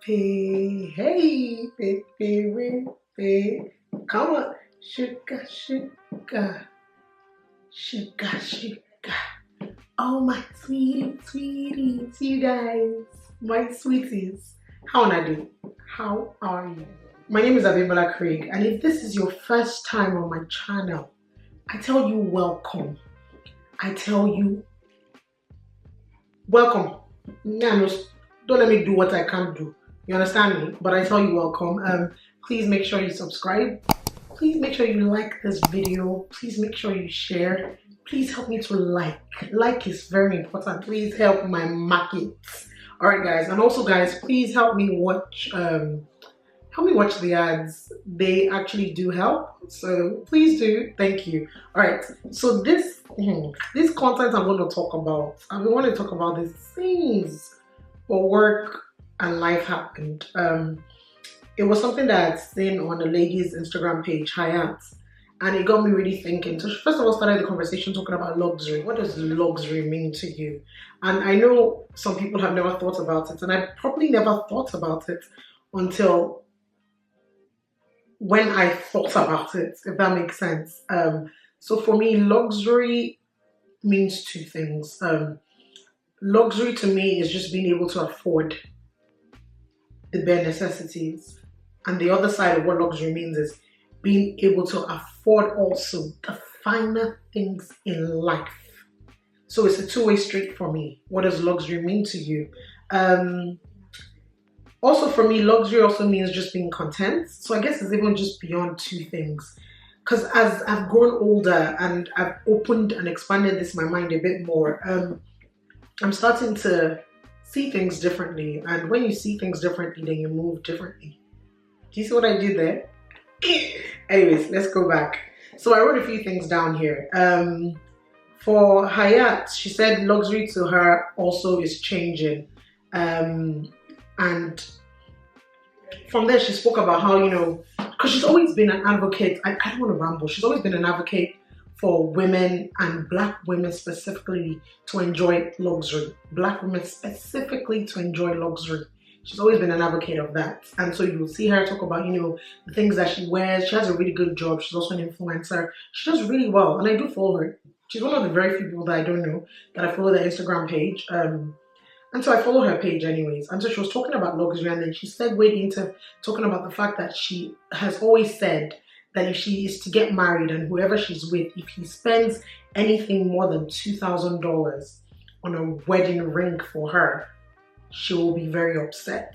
Hey, baby. Come on. Sugar. Oh, my sweeties, you guys, my sweeties. How are you? How are you? My name is Abimbola Craig, and if this is your first time on my channel, I tell you welcome. I tell you welcome. No, don't let me do what I can't do. You understand me? But I tell you welcome. Please make sure you subscribe. Please make sure you like this video. Please make sure you share. Please help me to like. Like is very important. Please help my market. All right, guys. And also, guys, please help me watch. Help me watch the ads. They actually do help. So please do. Thank you. All right. So this content I'm going to talk about. I want to talk about these things for work and life happened. It was something that I'd seen on a lady's Instagram page, Hayat, and it got me really thinking. So she first of all started the conversation talking about luxury. What does luxury mean to you? And I know some people have never thought about it, and I probably never thought about it until when I thought about it, if that makes sense. So for me, luxury means two things. Luxury to me is just being able to afford the bare necessities. And the other side of what luxury means is being able to afford also the finer things in life. So it's a two-way street for me. What does luxury mean to you? Also for me, luxury also means just being content. So I guess it's even just beyond two things. Because as I've grown older and I've opened and expanded this my mind a bit more, I'm starting to see things differently. And when you see things differently, then you move differently. Do you see what I did there? Anyways, let's go back. So I wrote a few things down here. For Hayat, she said luxury to her also is changing. And from there, she spoke about how, because she's always been an advocate. I don't want to ramble. She's always been an advocate for women and Black women specifically to enjoy luxury. Black women specifically to enjoy luxury. She's always been an advocate of that. And so you will see her talk about, the things that she wears. She has a really good job. She's also an influencer. She does really well. And I do follow her. She's one of the very few people that I don't know that I follow their Instagram page. And so I follow her page anyways. And so she was talking about luxury, and then she segued into talking about the fact that she has always said that if she is to get married and whoever she's with, if he spends anything more than $2,000 on a wedding ring for her, she will be very upset.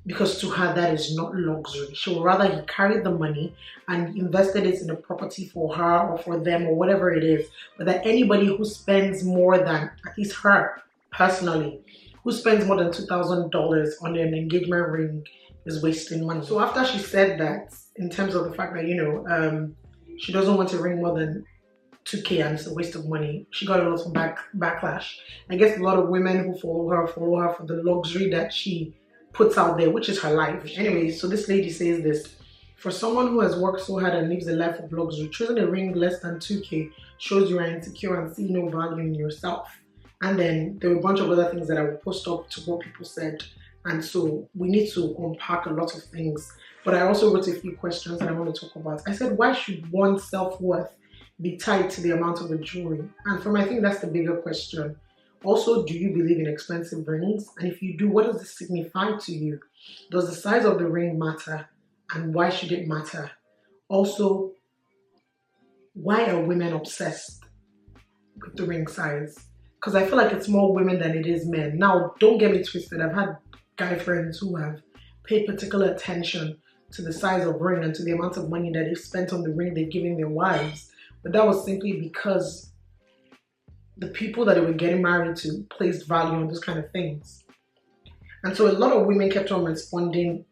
Because to her, that is not luxury. She would rather he carried the money and invested it in a property for her or for them or whatever it is. But that anybody who spends more than, at least her personally, who spends more than $2,000 on an engagement ring is wasting money. So after she said that, in terms of the fact that, she doesn't want a ring more than $2K and it's a waste of money, she got a lot of backlash. I guess a lot of women who follow her for the luxury that she puts out there, which is her life. Anyway, so this lady says this: for someone who has worked so hard and lives a life of luxury, choosing a ring less than 2K shows you are insecure and see no value in yourself. And then there were a bunch of other things that I will post up to what people said. And so we need to unpack a lot of things. But I also wrote a few questions that I want to talk about. I said, why should one's self-worth be tied to the amount of the jewelry? And for me, I think that's the bigger question. Also, do you believe in expensive rings? And if you do, what does this signify to you? Does the size of the ring matter? And why should it matter? Also, why are women obsessed with the ring size? Because I feel like it's more women than it is men. Now, don't get me twisted. I've had guy friends who have paid particular attention to the size of ring and to the amount of money that they've spent on the ring they've given their wives. But that was simply because the people that they were getting married to placed value on those kind of things. And so a lot of women kept on responding,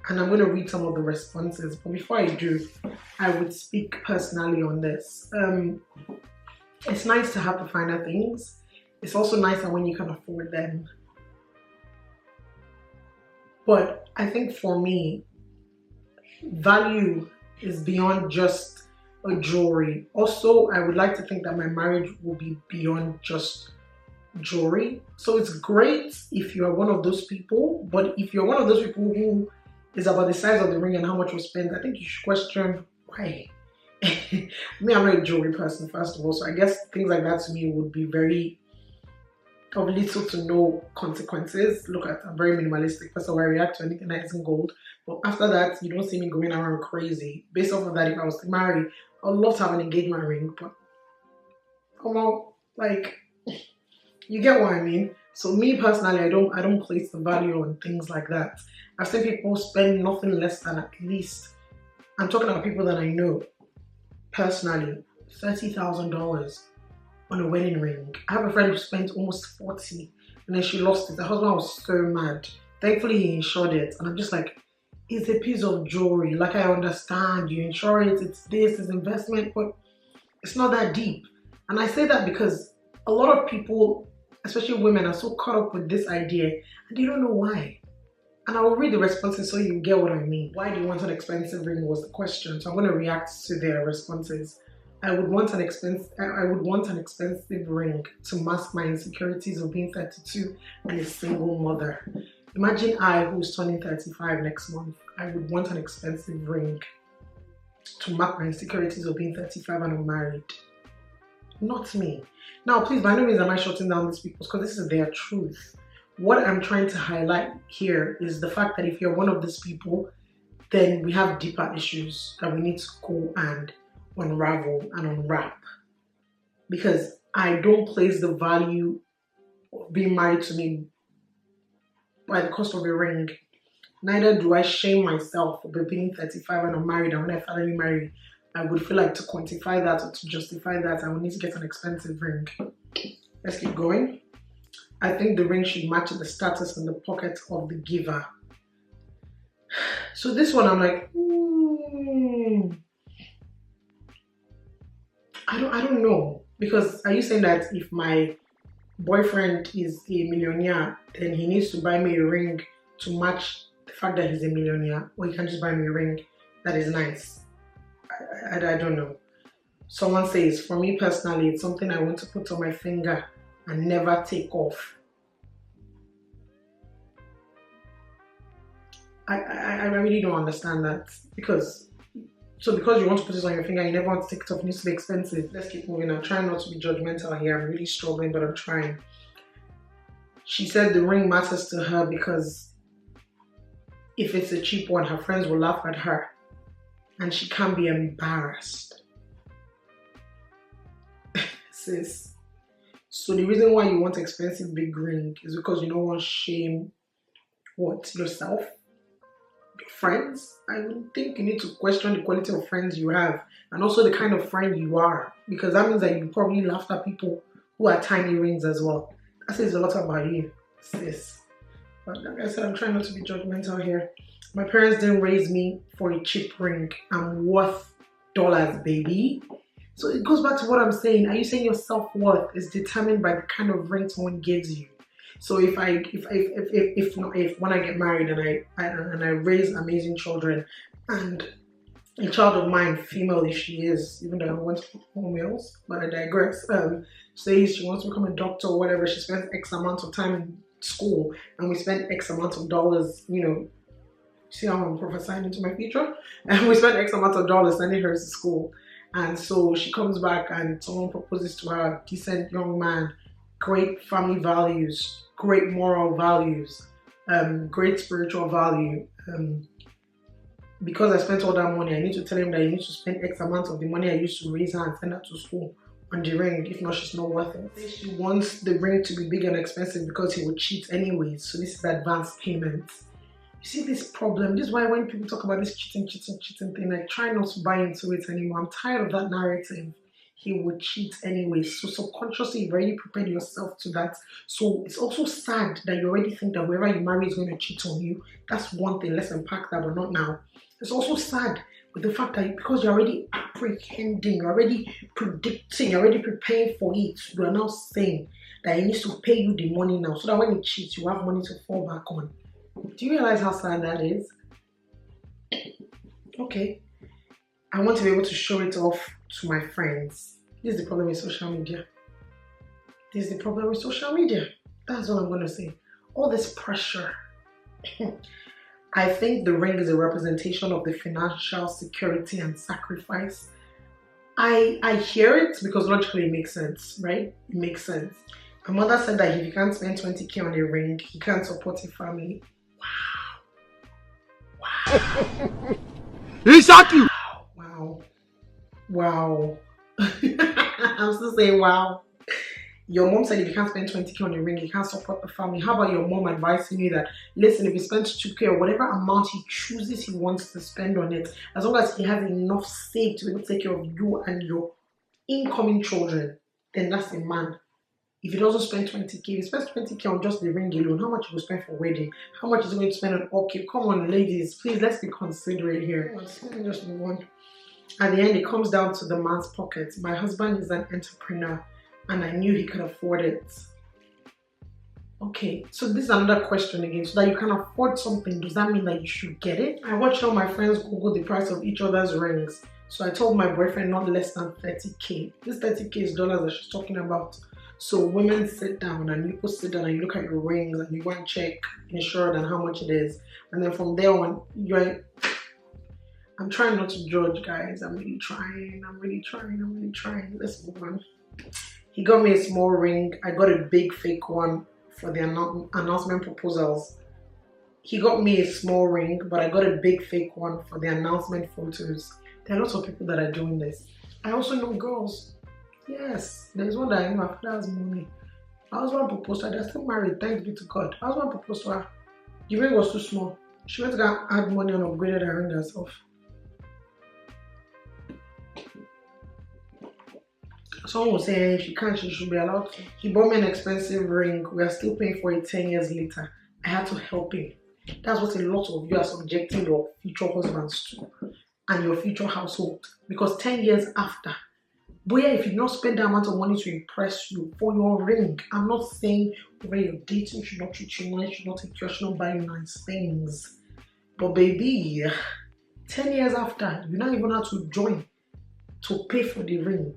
and I'm going to read some of the responses. But before I do, I would speak personally on this. It's nice to have the finer things. It's also nicer when you can afford them. But I think for me, value is beyond just a jewelry. Also, I would like to think that my marriage will be beyond just jewelry. So it's great if you're one of those people, but if you're one of those people who is about the size of the ring and how much you spend, I think you should question why. Me, I'm not a jewelry person, first of all, so I guess things like that to me would be very of little to no consequences. Look at, I'm very minimalistic person where I react to anything that isn't gold. But after that, you don't see me going around crazy. Based off of that, if I was to marry, I would love to have an engagement ring, but come on, like, you get what I mean. So me personally, I don't place the value on things like that. I've seen people spend nothing less than, at least, I'm talking about people that I know personally, $30,000 on a wedding ring. I have a friend who spent almost 40 and then she lost it. The husband was so mad. Thankfully he insured it, and I'm just like, it's a piece of jewelry. Like, I understand you insure it, it's this, it's investment, but it's not that deep. And I say that because a lot of people, especially women, are so caught up with this idea and they don't know why. And I will read the responses so you get what I mean. Why do you want an expensive ring was the question. So I'm going to react to their responses. I would want an expensive ring to mask my insecurities of being 32 and a single mother. Imagine I, who's turning 35 next month, I would want an expensive ring to mark my insecurities of being 35 and unmarried. Not me. Now, please, by no means am I shutting down these people because this is their truth. What I'm trying to highlight here is the fact that if you're one of these people, then we have deeper issues that we need to go and unravel and unwrap. Because I don't place the value of being married to me by the cost of a ring. Neither do I shame myself for being 35 and unmarried, and when I finally marry, I would feel like to quantify that or to justify that, I would need to get an expensive ring. Let's keep going. I think the ring should match the status and the pocket of the giver. So this one, I'm like, I don't know. Because are you saying that if my boyfriend is a millionaire, then he needs to buy me a ring to match the fact that he's a millionaire, or he can just buy me a ring that is nice? I don't know. Someone says, for me personally, it's something I want to put on my finger and never take off. I really don't understand that, because you want to put it on your finger, you never want to take it off, it needs to be expensive. Let's keep moving. I'm trying not to be judgmental here. I'm really struggling, but I'm trying. She said the ring matters to her because if it's a cheap one, her friends will laugh at her and she can't be embarrassed. Sis. So the reason why you want expensive big ring is because you don't want to shame yourself, your friends. I would think you need to question the quality of friends you have and also the kind of friend you are, because that means that you probably laughed at people who are tiny rings as well. That says a lot about you, sis. But like I said, I'm trying not to be judgmental here. My parents didn't raise me for a cheap ring. I'm worth dollars, baby. So it goes back to what I'm saying. Are you saying your self-worth is determined by the kind of ring someone gives you? So if when I get married and I raise amazing children, and a child of mine, female if she is, even though I want to put more males, but I digress, says she wants to become a doctor or whatever, she spends X amount of time in school and we spend X amount of dollars, see how I'm prophesying into my future? And we spend X amount of dollars sending her to school. And so she comes back and someone proposes to her, decent young man, great family values, great moral values, great spiritual value. Because I spent all that money, I need to tell him that he needs to spend X amount of the money I used to raise her and send her to school on the ring. If not, she's not worth it. She wants the ring to be big and expensive because he would cheat anyways. So this is advance payment. You see this problem? This is why when people talk about this cheating thing, I try not to buy into it anymore. I'm tired of that narrative. He would cheat anyway. So subconsciously, you've already prepared yourself to that. So it's also sad that you already think that whoever you marry is going to cheat on you. That's one thing. Let's unpack that, but not now. It's also sad with the fact that because you're already apprehending, you're already predicting, you're already preparing for it, you are now saying that he needs to pay you the money now so that when he cheats, you have money to fall back on. Do you realize how sad that is? Okay. I want to be able to show it off to my friends. This is the problem with social media. This is the problem with social media. That's all I'm going to say. All this pressure. I think the ring is a representation of the financial security and sacrifice. I hear it because logically it makes sense, right? It makes sense. My mother said that if you can't spend 20k on a ring, you can't support a family. Wow. Exactly. Wow. Wow. I'm still saying wow. Your mom said if you can't spend 20k on a ring, you can't support the family. How about your mom advising you that, listen, if he spends 2k or whatever amount he chooses he wants to spend on it, as long as he has enough saved to be able to take care of you and your incoming children, then that's a man. If he doesn't spend 20k, if he spends 20k on just the ring alone, how much he will spend for wedding? How much is he going to spend on okay? Come on, ladies, please, let's be considerate here. Let me just move on. At the end, it comes down to the man's pocket. My husband is an entrepreneur, and I knew he could afford it. Okay, so this is another question again. So that you can afford something, does that mean that you should get it? I watched all my friends Google the price of each other's rings. So I told my boyfriend not less than 30k. This 30k is dollars that she's talking about. So women sit down and you sit down and you look at your rings and you go and check insured and how much it is. And then from there on, I'm trying not to judge, guys. I'm really trying. Let's move on. He got me a small ring. I got a big fake one for the announcement proposals. He got me a small ring, but I got a big fake one for the announcement photos. There are lots of people that are doing this. I also know girls. Yes, there's one that I know my father has money. My husband proposed to her. They're still married, thanks be to God. My husband proposed to her. The ring was too small. She went to go add money and upgraded her ring herself. Someone was saying if she can't, she should be allowed to. He bought me an expensive ring. We are still paying for it 10 years later. I had to help him. That's what a lot of you are subjecting your future husbands to and your future household. Because 10 years after, but yeah, if you not spend that amount of money to impress you for your ring, I'm not saying when you're dating, you should not treat you nice, you should not take care, you should not buy you nice things. But baby, 10 years after, you not even have to join to pay for the ring.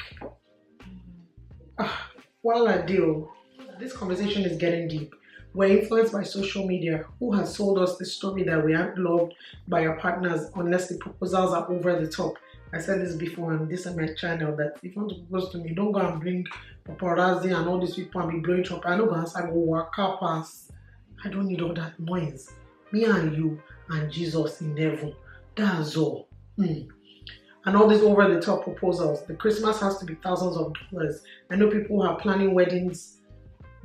While I deal, this conversation is getting deep. We're influenced by social media. Who has sold us the story that we aren't loved by our partners unless the proposals are over the top? I said this before on this on my channel that if you want to propose to me, don't go and bring paparazzi and all these people and be blowing up. I know go answer go work pass. I don't need all that noise. Me and you and Jesus in heaven. That's all. And all these over-the-top proposals. The Christmas has to be thousands of dollars. I know people who are planning weddings,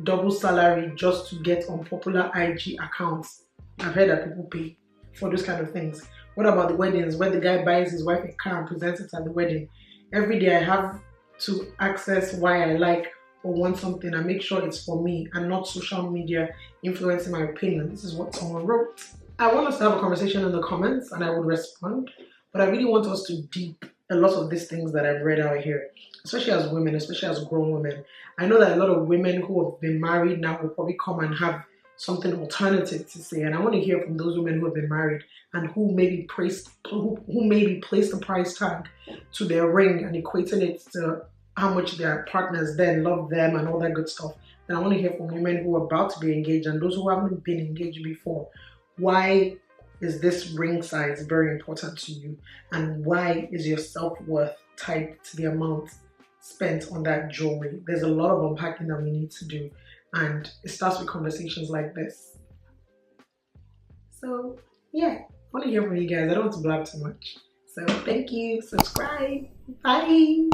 double salary just to get on popular IG accounts. I've heard that people pay for those kind of things. What about the weddings where the guy buys his wife a car and presents it at the wedding? Every day I have to access why I like or want something and make sure it's for me and not social media influencing my opinion. This is what someone wrote. I want us to have a conversation in the comments and I would respond. But I really want us to deep a lot of these things that I've read out here, especially as women, especially as grown women. I know that a lot of women who have been married now will probably come and have something alternative to say. And I want to hear from those women who have been married and who maybe placed a price tag to their ring and equating it to how much their partners then love them and all that good stuff. And I want to hear from women who are about to be engaged and those who haven't been engaged before. Why is this ring size very important to you? And why is your self-worth tied to the amount spent on that jewelry? There's a lot of unpacking that we need to do. And it starts with conversations like this. So, yeah, I want to hear from you guys. I don't want to blab too much. So, thank you. Subscribe. Bye.